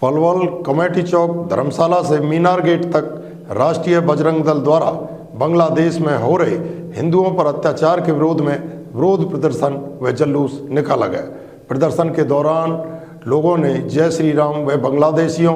Palwal committee चौक धर्मशाला से मीनार gate तक राष्ट्रीय बजरंग दल द्वारा बांग्लादेश में हो रहे हिंदुओं पर अत्याचार के विरोध में विरोध प्रदर्शन व जुलूस निकाला गया। प्रदर्शन के दौरान लोगों ने जय श्री राम व बांग्लादेशियों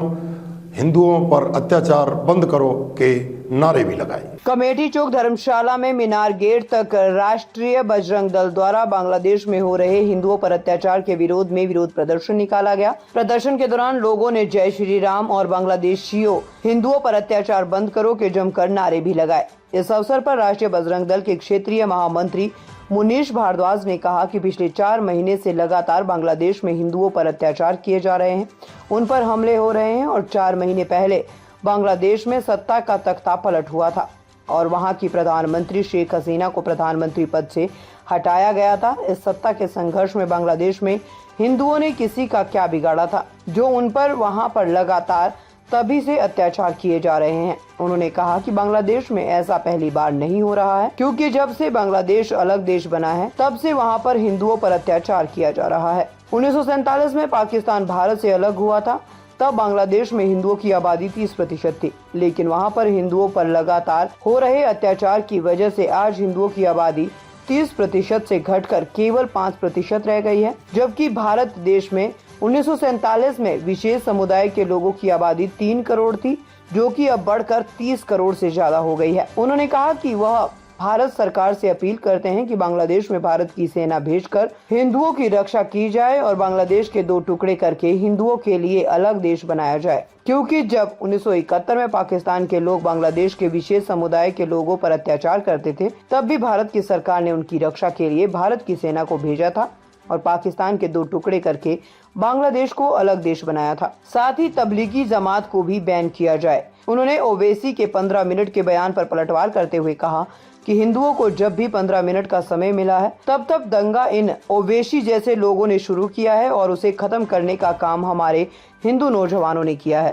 हिंदुओं पर अत्याचार बंद करो के नारे भी लगाए। कमेटी चौक धर्मशाला में मीनार गेट तक राष्ट्रीय बजरंग दल द्वारा बांग्लादेश में हो रहे हिंदुओं पर अत्याचार के विरोध में विरोध प्रदर्शन निकाला गया। प्रदर्शन के दौरान लोगों ने जय श्री राम और बांग्लादेशियों हिंदुओं पर अत्याचार बंद करो के जमकर नारे भी लगाए। इस अवसर पर राष्ट्रीय बजरंग दल के क्षेत्रीय महामंत्री मुनीश भारद्वाज ने कहा कि पिछले 4 महीने से लगातार बांग्लादेश में हिंदुओं पर अत्याचार किए जा रहे हैं, उन पर हमले हो रहे हैं और 4 महीने पहले बांग्लादेश में सत्ता का तख्ता पलट हुआ था और वहां की प्रधानमंत्री शेख हसीना को प्रधानमंत्री पद से हटाया गया था। इस सत्ता के संघर्ष में बांग्लादेश में हिंदुओं ने किसी का क्या बिगाड़ा था जो उन पर वहां पर लगातार तभी से अत्याचार किए जा रहे हैं। उन्होंने कहा कि बांग्लादेश में ऐसा पहली बार नहीं हो रहा है, क्योंकि जब से बांग्लादेश अलग देश बना है तब से वहां पर हिंदुओं पर अत्याचार किया जा रहा है। 1947 में पाकिस्तान भारत से अलग हुआ था, तब बांग्लादेश में हिंदुओं की आबादी 30% थी, लेकिन वहां पर हिंदुओं पर लगातार हो रहे अत्याचार की वजह से आज हिंदुओं की आबादी 30% से घटकर केवल 5% रह गई है, जबकि भारत देश में 1947 में विशेष समुदाय के लोगों की आबादी 3 करोड़ थी, जो कि अब बढ़कर 30 करोड़ से ज्यादा हो गई है। उन्होंने कहा कि वह भारत सरकार से अपील करते हैं कि बांग्लादेश में भारत की सेना भेजकर हिंदुओं की रक्षा की जाए और बांग्लादेश के 2 टुकड़े करके हिंदुओं के लिए अलग देश बनाया जाए, क्योंकि जब 1971 में पाकिस्तान के लोग बांग्लादेश के विशेष समुदाय के लोगों पर अत्याचार करते थे, तब भी भारत की सरकार ने उनकी रक्षा के लिए भारत की सेना को भेजा था और पाकिस्तान के 2 टुकड़े करके बांग्लादेश को अलग देश बनाया था। साथ ही तबलीगी जमात को भी बैन किया जाए। उन्होंने ओवैसी के 15 मिनट के बयान पर पलटवार करते हुए कहा कि हिंदुओं को जब भी 15 मिनट का समय मिला है तब दंगा इन ओवैसी जैसे लोगों ने शुरू किया है और उसे खत्म करने का काम हमारे हिंदू नौजवानों ने किया है।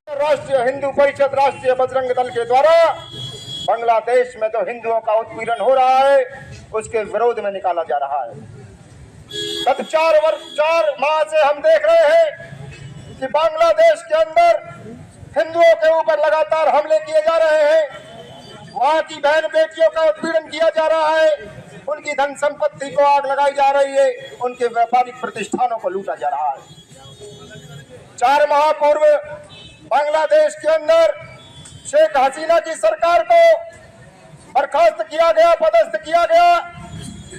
राष्ट्रीय हिंदू परिषद राष्ट्रीय बजरंग दल के द्वारा बांग्लादेश में जो हिंदुओं का उत्पीड़न हो रहा है उसके विरोध में निकाला जा रहा है। गत 4 माह से हम देख रहे हैं कि बांग्लादेश के अंदर हिंदुओं के ऊपर लगातार हमले किए जा रहे हैं। वहां की बहन बेटियों का उत्पीड़न किया जा रहा है, उनकी धन संपत्ति को आग लगाई जा रही है, उनके व्यापारिक प्रतिष्ठानों को लूटा जा रहा है। 4 माह पूर्व बांग्लादेश के अंदर शेख हसीना की सरकार को बर्खास्त किया गया, पदस्थ किया गया।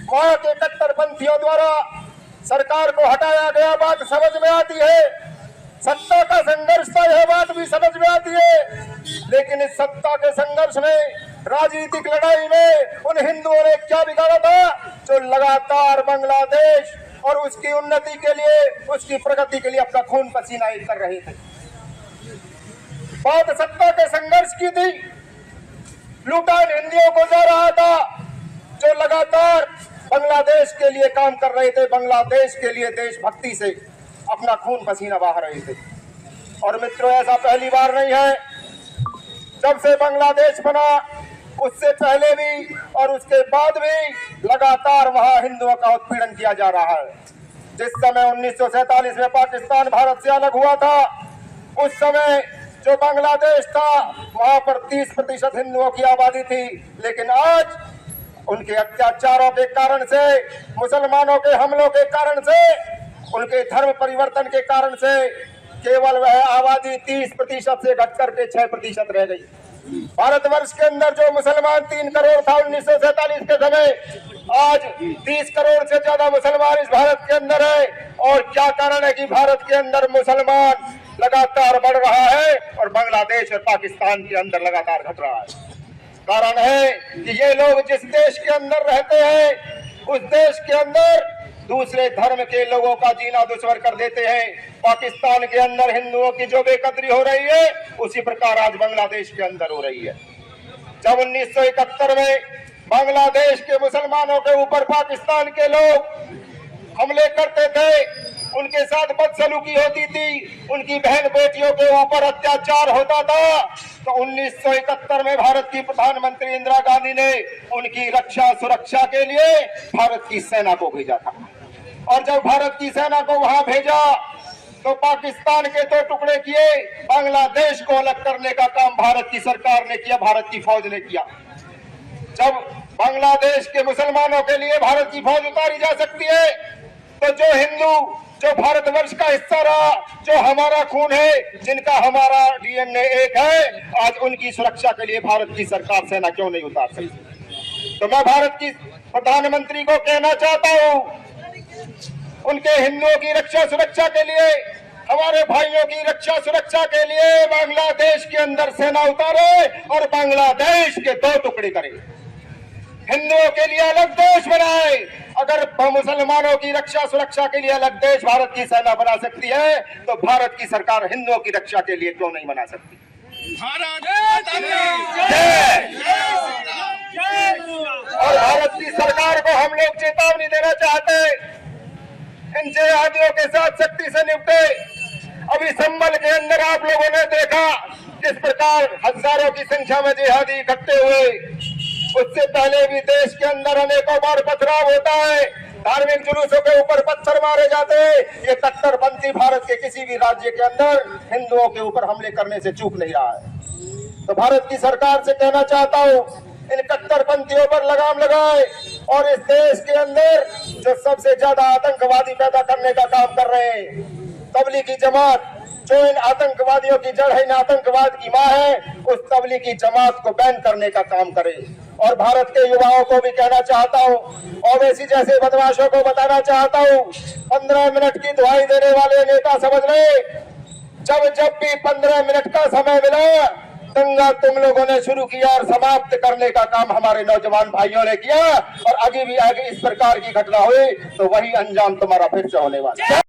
वहां के कट्टरपंथियों द्वारा सरकार को हटाया गया, बात समझ में आती है। सत्ता का संघर्ष था, यह बात भी समझ में आती है, लेकिन इस सत्ता के संघर्ष में, राजनीतिक लड़ाई में उन हिंदुओं ने क्या बिगाड़ा था जो लगातार बांग्लादेश और उसकी उन्नति के लिए, उसकी प्रगति के लिए अपना खून पसीना एक कर रहे थे। बात सत्ता के संघर्ष की थी। लूटा हिंदुओं को जा रहा था जो लगातार बांग्लादेश के लिए काम कर रहे थे, बांग्लादेश के लिए देशभक्ति से अपना खून पसीना बहा रहे थे। और मित्रों, ऐसा पहली बार नहीं है। जब से बांग्लादेश बना उससे पहले भी और उसके बाद भी लगातार वहां हिंदुओं का उत्पीड़न किया जा रहा है। जिस समय 1947 में पाकिस्तान भारत से अलग हुआ था, उस समय जो बांग्लादेश था वहां पर 30% हिंदुओं की आबादी थी, लेकिन आज उनके अत्याचारों के कारण से, मुसलमानों के हमलों के कारण से, उनके धर्म परिवर्तन के कारण से केवल वह आबादी 30% से घटकर के 6% रह गई। भारतवर्ष के अंदर जो मुसलमान 3 करोड़ था 1947 के समय, आज 30 करोड़ से ज्यादा मुसलमान इस भारत के अंदर है। और क्या कारण है कि भारत के अंदर मुसलमान लगातार बढ़ रहा है और बांग्लादेश और पाकिस्तान के अंदर लगातार घट रहा है? कारण है कि ये लोग जिस देश के अंदर रहते हैं उस देश के अंदर दूसरे धर्म के लोगों का जीना दुश्वार कर देते हैं। पाकिस्तान के अंदर हिंदुओं की जो बेकदरी हो रही है, उसी प्रकार आज बांग्लादेश के अंदर हो रही है। जब 1971 में बांग्लादेश के मुसलमानों के ऊपर पाकिस्तान के लोग हमले करते थे, उनके साथ बदसलूकी होती थी, उनकी बहन बेटियों के ऊपर अत्याचार होता था, तो 1971 में भारत की प्रधानमंत्री इंदिरा गांधी ने उनकी रक्षा सुरक्षा के लिए भारत की सेना को भेजा था। और जब भारत की सेना को वहां भेजा तो पाकिस्तान के 2 टुकड़े किए, बांग्लादेश को अलग करने का काम भारत की सरकार ने किया, भारत की फौज ने किया। जब बांग्लादेश के मुसलमानों के लिए भारत की फौज उतारी जा सकती है, तो जो हिंदू, जो भारतवर्ष का हिस्सा रहा, जो हमारा खून है, जिनका हमारा डीएनए एक है, आज उनकी सुरक्षा के लिए भारत की सरकार सेना क्यों नहीं उतार सकती? तो मैं भारत की प्रधानमंत्री को कहना चाहता हूं, उनके हिंदुओं की रक्षा सुरक्षा के लिए, हमारे भाइयों की रक्षा सुरक्षा के लिए बांग्लादेश के अंदर सेना उतारे और बांग्लादेश के 2 टुकड़े करे, हिंदुओं के लिए अलग देश बनाए। अगर मुसलमानों की रक्षा सुरक्षा के लिए अलग देश भारत की सेना बना सकती है, तो भारत की सरकार हिंदुओं की रक्षा के लिए क्यों नहीं बना सकती? और भारत की सरकार को हम लोग चेतावनी देना चाहते, इन जिहादियों के साथ सख्ती से निपटे। अभी संभल के अंदर आप लोगों ने देखा किस प्रकार हजारों की संख्या में जिहादी इकट्ठे हुए। उससे पहले भी देश के अंदर अनेकों बार पथराव होता है, धार्मिक जुलूसों के ऊपर पत्थर मारे जाते हैं। ये कट्टरपंथी भारत के किसी भी राज्य के अंदर हिंदुओं के ऊपर हमले करने से चूक नहीं रहा है। तो भारत की सरकार से कहना चाहता हूँ, इन कट्टरपंथियों पर लगाम लगाए और इस देश के अंदर जो सबसे ज्यादा आतंकवादी पैदा करने का काम कर रहे हैं, तबलीगी जमात, जो इन आतंकवादियों की जड़ है, इन आतंकवाद की मां है, उस तबलीगी जमात को बैन करने का काम करे। और भारत के युवाओं को भी कहना चाहता हूँ, ओवैसी जैसे बदमाशों को बताना चाहता हूँ, 15 मिनट की दुहाई देने वाले नेता समझ रहे, जब भी 15 मिनट का समय मिला, दंगा तुम लोगों ने शुरू किया और समाप्त करने का काम हमारे नौजवान भाइयों ने किया। और आगे भी आगे इस प्रकार की घटना हुई तो वही अंजाम तुम्हारा फिर से होने वाला है।